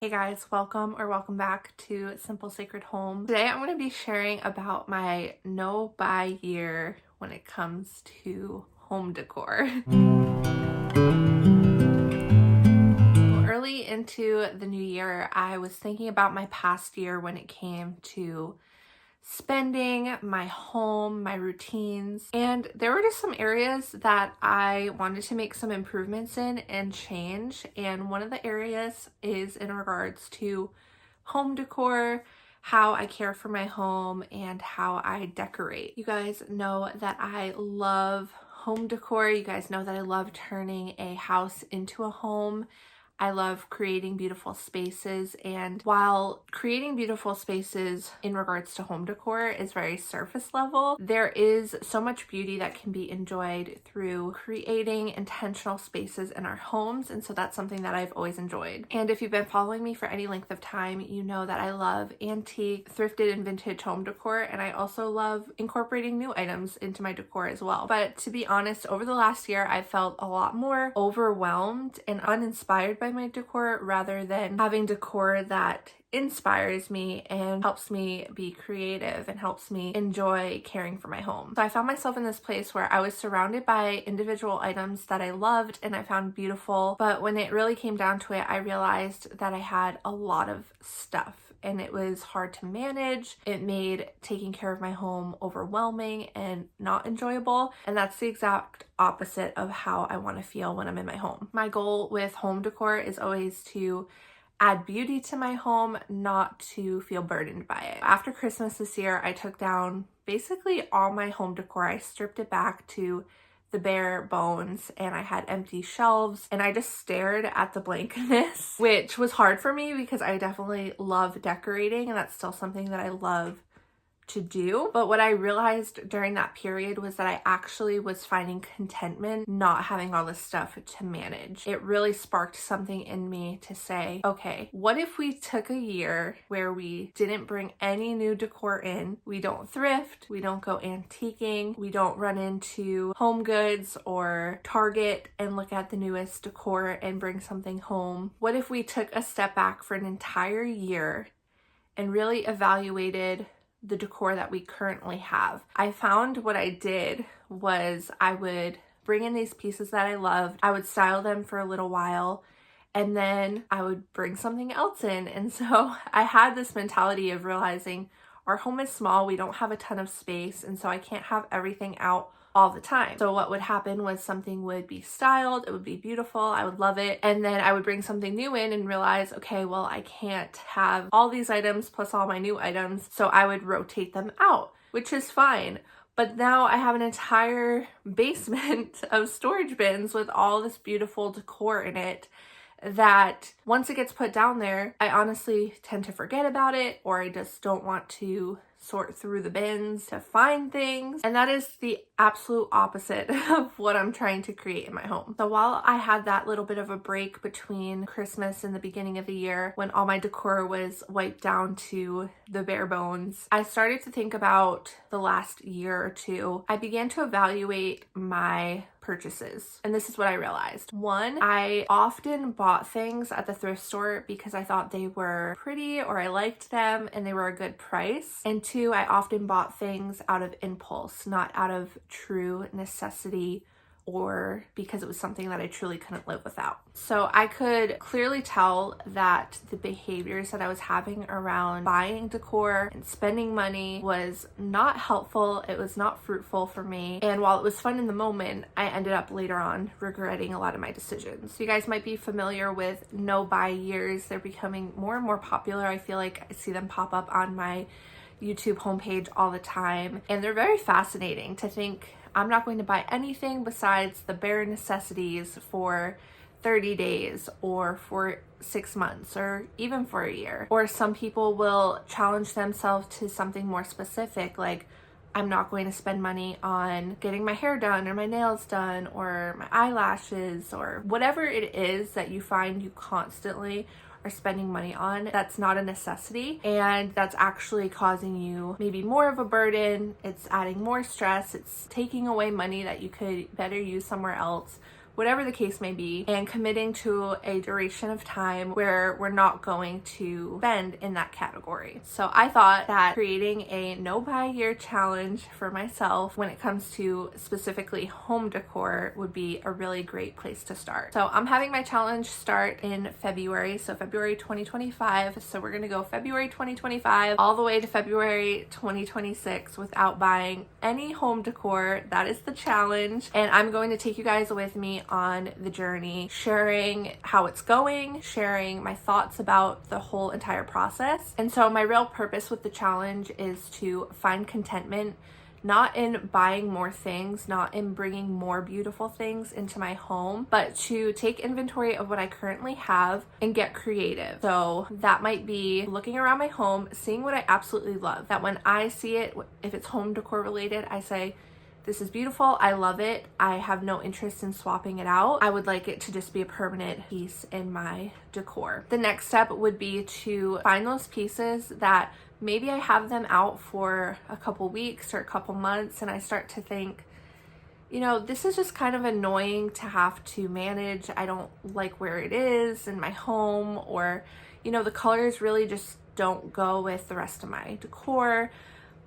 Hey guys, welcome back to Simple Sacred Home. Today I'm going to be sharing about my no-buy year when it comes to home decor. Early into the new year, I was thinking about my past year when it came to spending, my home, my routines, and there were just some areas that I wanted to make some improvements in and change. And one of the areas is in regards to home decor, how I care for my home, and how I decorate. You guys know that I love home decor. You guys know that I love turning a house into a home. I love creating beautiful spaces, and while creating beautiful spaces in regards to home decor is very surface level, there is so much beauty that can be enjoyed through creating intentional spaces in our homes, and so that's something that I've always enjoyed. And if you've been following me for any length of time, you know that I love antique, thrifted, and vintage home decor, and I also love incorporating new items into my decor as well. But to be honest, over the last year, I felt a lot more overwhelmed and uninspired by my decor rather than having decor that inspires me and helps me be creative and helps me enjoy caring for my home. So I found myself in this place where I was surrounded by individual items that I loved and I found beautiful, but when it really came down to it, I realized that I had a lot of stuff and it was hard to manage. It made taking care of my home overwhelming and not enjoyable, and that's the exact opposite of how I want to feel when I'm in my home. My goal with home decor is always to add beauty to my home, not to feel burdened by it. After Christmas this year, I took down basically all my home decor. I stripped it back to the bare bones and I had empty shelves and I just stared at the blankness, which was hard for me because I definitely love decorating and that's still something that I love to do. But what I realized during that period was that I actually was finding contentment not having all this stuff to manage. It really sparked something in me to say, okay, what if we took a year where we didn't bring any new decor in, we don't thrift, we don't go antiquing, we don't run into Home Goods or Target and look at the newest decor and bring something home? What if we took a step back for an entire year and really evaluated the decor that we currently have? I found what I did was I would bring in these pieces that I loved, I would style them for a little while, and then I would bring something else in. And so I had this mentality of realizing our home is small, we don't have a ton of space, and so I can't have everything out all the time. So what would happen was something would be styled, it would be beautiful, I would love it, and then I would bring something new in and realize, okay, well, I can't have all these items plus all my new items, so I would rotate them out, which is fine. But now I have an entire basement of storage bins with all this beautiful decor in it that once it gets put down there, I honestly tend to forget about it, or I just don't want to sort through the bins to find things. And that is the absolute opposite of what I'm trying to create in my home. So while I had that little bit of a break between Christmas and the beginning of the year when all my decor was wiped down to the bare bones, I started to think about the last year or two. I began to evaluate my purchases. And this is what I realized. One, I often bought things at the thrift store because I thought they were pretty or I liked them and they were a good price. And two, I often bought things out of impulse, not out of true necessity or because it was something that I truly couldn't live without. So I could clearly tell that the behaviors that I was having around buying decor and spending money was not helpful. It was not fruitful for me. And while it was fun in the moment, I ended up later on regretting a lot of my decisions. So you guys might be familiar with no-buy years. They're becoming more and more popular. I feel like I see them pop up on my YouTube homepage all the time. And they're very fascinating to think, I'm not going to buy anything besides the bare necessities for 30 days or for 6 months or even for a year. Or some people will challenge themselves to something more specific, like I'm not going to spend money on getting my hair done or my nails done or my eyelashes or whatever it is that you find you constantly are spending money on. That's not a necessity, and that's actually causing you maybe more of a burden. It's adding more stress. It's taking away money that you could better use somewhere else whatever the case may be, and committing to a duration of time where we're not going to spend in that category. So I thought that creating a no buy year challenge for myself when it comes to specifically home decor would be a really great place to start. So I'm having my challenge start in February, so February 2025. So we're gonna go February 2025 all the way to February 2026 without buying any home decor. That is the challenge, and I'm going to take you guys with me on the journey, sharing how it's going, sharing my thoughts about the whole entire process. And so my real purpose with the challenge is to find contentment, not in buying more things, not in bringing more beautiful things into my home, but to take inventory of what I currently have and get creative. So that might be looking around my home, seeing what I absolutely love, that when I see it, if it's home decor related, I say, this is beautiful, I love it, I have no interest in swapping it out. I would like it to just be a permanent piece in my decor. The next step would be to find those pieces that maybe I have them out for a couple weeks or a couple months, and I start to think, you know, this is just kind of annoying to have to manage. I don't like where it is in my home, or, you know, the colors really just don't go with the rest of my decor.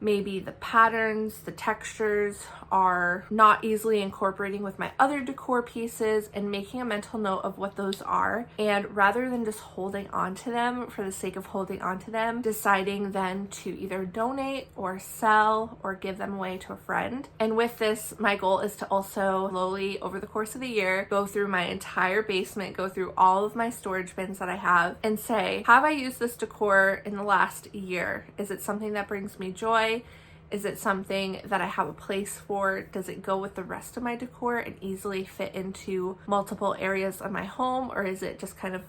Maybe the patterns, the textures are not easily incorporating with my other decor pieces, and making a mental note of what those are. And rather than just holding on to them for the sake of holding on to them, deciding then to either donate or sell or give them away to a friend. And with this, my goal is to also slowly over the course of the year, go through my entire basement, go through all of my storage bins that I have and say, have I used this decor in the last year? Is it something that brings me joy? Is it something that I have a place for? Does it go with the rest of my decor and easily fit into multiple areas of my home? Or is it just kind of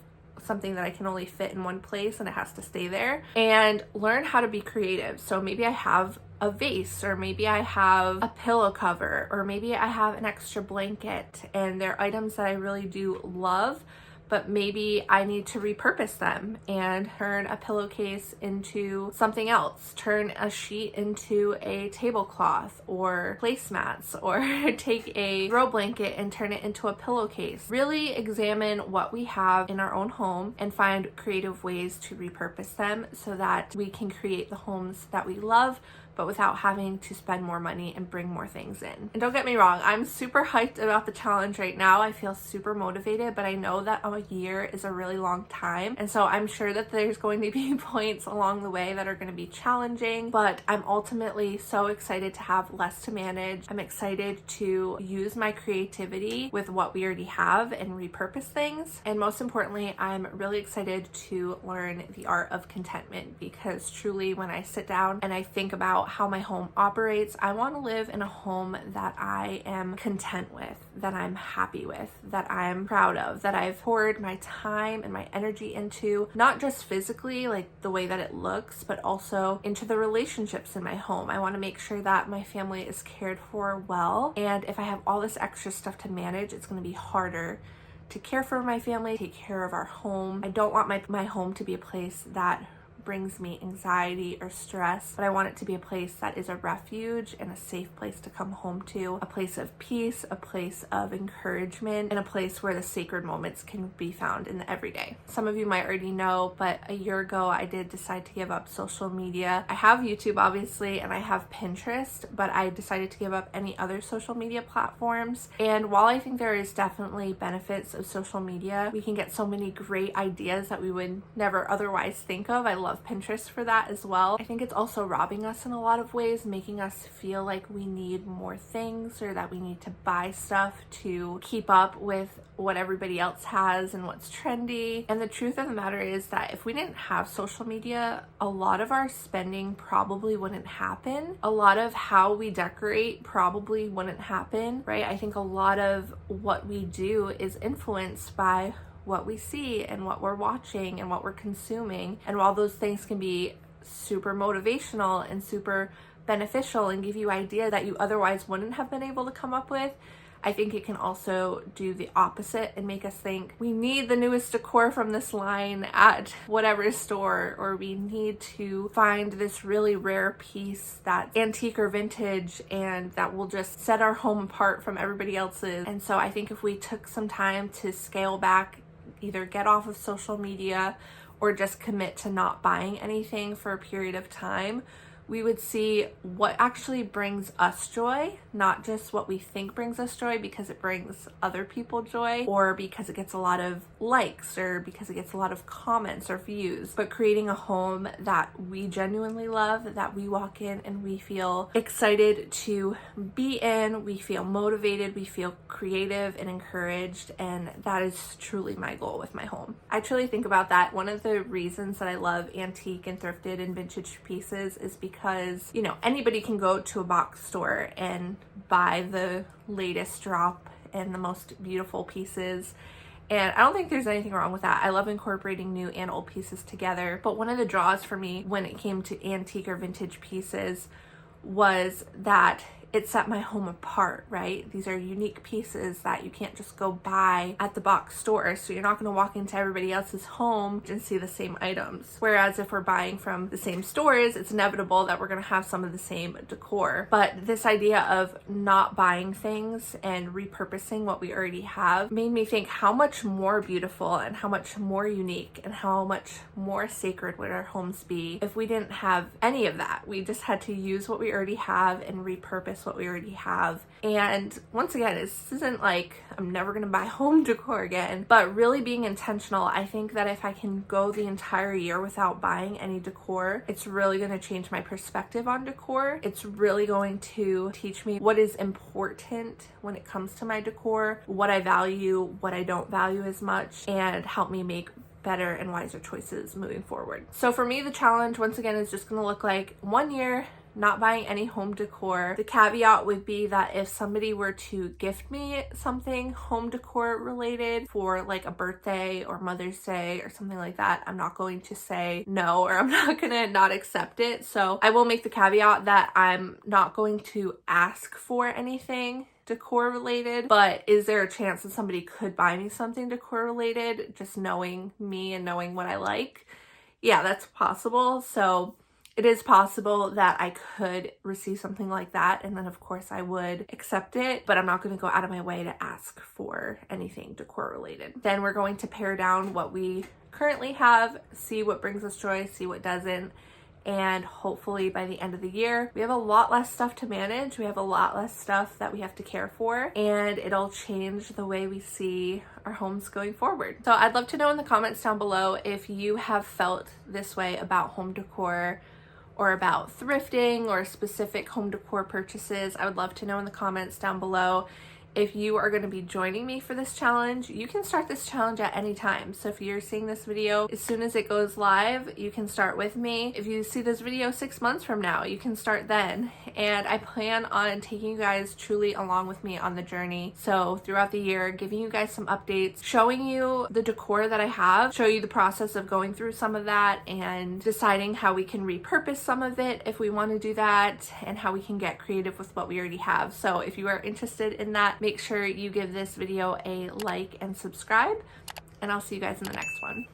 something that I can only fit in one place and it has to stay there? And learn how to be creative. So maybe I have a vase, or maybe I have a pillow cover, or maybe I have an extra blanket, and they're items that I really do love, but maybe I need to repurpose them and turn a pillowcase into something else, turn a sheet into a tablecloth or placemats, or take a throw blanket and turn it into a pillowcase. Really examine what we have in our own home and find creative ways to repurpose them so that we can create the homes that we love, but without having to spend more money and bring more things in. And don't get me wrong, I'm super hyped about the challenge right now. I feel super motivated, but I know that a year is a really long time. And so I'm sure that there's going to be points along the way that are going to be challenging, but I'm ultimately so excited to have less to manage. I'm excited to use my creativity with what we already have and repurpose things. And most importantly, I'm really excited to learn the art of contentment, because truly when I sit down and I think about how my home operates, I want to live in a home that I am content with, that I'm happy with, that I'm proud of, that I've poured my time and my energy into, not just physically, like the way that it looks, but also into the relationships in my home. I want to make sure that my family is cared for well. And if I have all this extra stuff to manage, it's going to be harder to care for my family, take care of our home. I don't want my home to be a place that brings me anxiety or stress, but I want it to be a place that is a refuge and a safe place to come home to, a place of peace, a place of encouragement, and a place where the sacred moments can be found in the everyday. Some of you might already know, but a year ago I did decide to give up social media. I have YouTube obviously, and I have Pinterest, but I decided to give up any other social media platforms. And while I think there is definitely benefits of social media, we can get so many great ideas that we would never otherwise think of. I love Pinterest for that as well. I think it's also robbing us in a lot of ways, making us feel like we need more things, or that we need to buy stuff to keep up with what everybody else has and what's trendy. And the truth of the matter is that if we didn't have social media, a lot of our spending probably wouldn't happen. A lot of how we decorate probably wouldn't happen, right? I think a lot of what we do is influenced by what we see and what we're watching and what we're consuming. And while those things can be super motivational and super beneficial and give you ideas that you otherwise wouldn't have been able to come up with, I think it can also do the opposite and make us think we need the newest decor from this line at whatever store, or we need to find this really rare piece that's antique or vintage and that will just set our home apart from everybody else's. And so I think if we took some time to scale back, either get off of social media or just commit to not buying anything for a period of time, we would see what actually brings us joy, not just what we think brings us joy because it brings other people joy, or because it gets a lot of likes, or because it gets a lot of comments or views, but creating a home that we genuinely love, that we walk in and we feel excited to be in, we feel motivated, we feel creative and encouraged, and that is truly my goal with my home. I truly think about that. One of the reasons that I love antique and thrifted and vintage pieces is because, you know, anybody can go to a box store and buy the latest drop and the most beautiful pieces. And I don't think there's anything wrong with that. I love incorporating new and old pieces together. But one of the draws for me when it came to antique or vintage pieces was that it set my home apart, right? These are unique pieces that you can't just go buy at the box store. So you're not going to walk into everybody else's home and see the same items. Whereas if we're buying from the same stores, it's inevitable that we're going to have some of the same decor. But this idea of not buying things and repurposing what we already have made me think how much more beautiful and how much more unique and how much more sacred would our homes be if we didn't have any of that. We just had to use what we already have and repurpose what we already have. And once again, this isn't like I'm never gonna buy home decor again, but really being intentional. I think that if I can go the entire year without buying any decor, it's really gonna change my perspective on decor. It's really going to teach me what is important when it comes to my decor, what I value, what I don't value as much, and help me make better and wiser choices moving forward. So for me, the challenge once again is just gonna look like 1 year not buying any home decor. The caveat would be that if somebody were to gift me something home decor related for like a birthday or Mother's Day or something like that, I'm not going to say no, or I'm not gonna not accept it. So I will make the caveat that I'm not going to ask for anything decor related, but is there a chance that somebody could buy me something decor related, just knowing me and knowing what I like? Yeah, that's possible. So it is possible that I could receive something like that, and then of course I would accept it, but I'm not going to go out of my way to ask for anything decor related. Then we're going to pare down what we currently have, see what brings us joy, see what doesn't, and hopefully by the end of the year we have a lot less stuff to manage, we have a lot less stuff that we have to care for, and it'll change the way we see our homes going forward. So I'd love to know in the comments down below if you have felt this way about home decor or about thrifting or specific home decor purchases. I would love to know in the comments down below. If you are going to be joining me for this challenge, you can start this challenge at any time. So if you're seeing this video as soon as it goes live, you can start with me. If you see this video 6 months from now, you can start then. And I plan on taking you guys truly along with me on the journey. So throughout the year, giving you guys some updates, showing you the decor that I have, show you the process of going through some of that and deciding how we can repurpose some of it if we want to do that, and how we can get creative with what we already have. So if you are interested in that, make sure you give this video a like and subscribe, and I'll see you guys in the next one.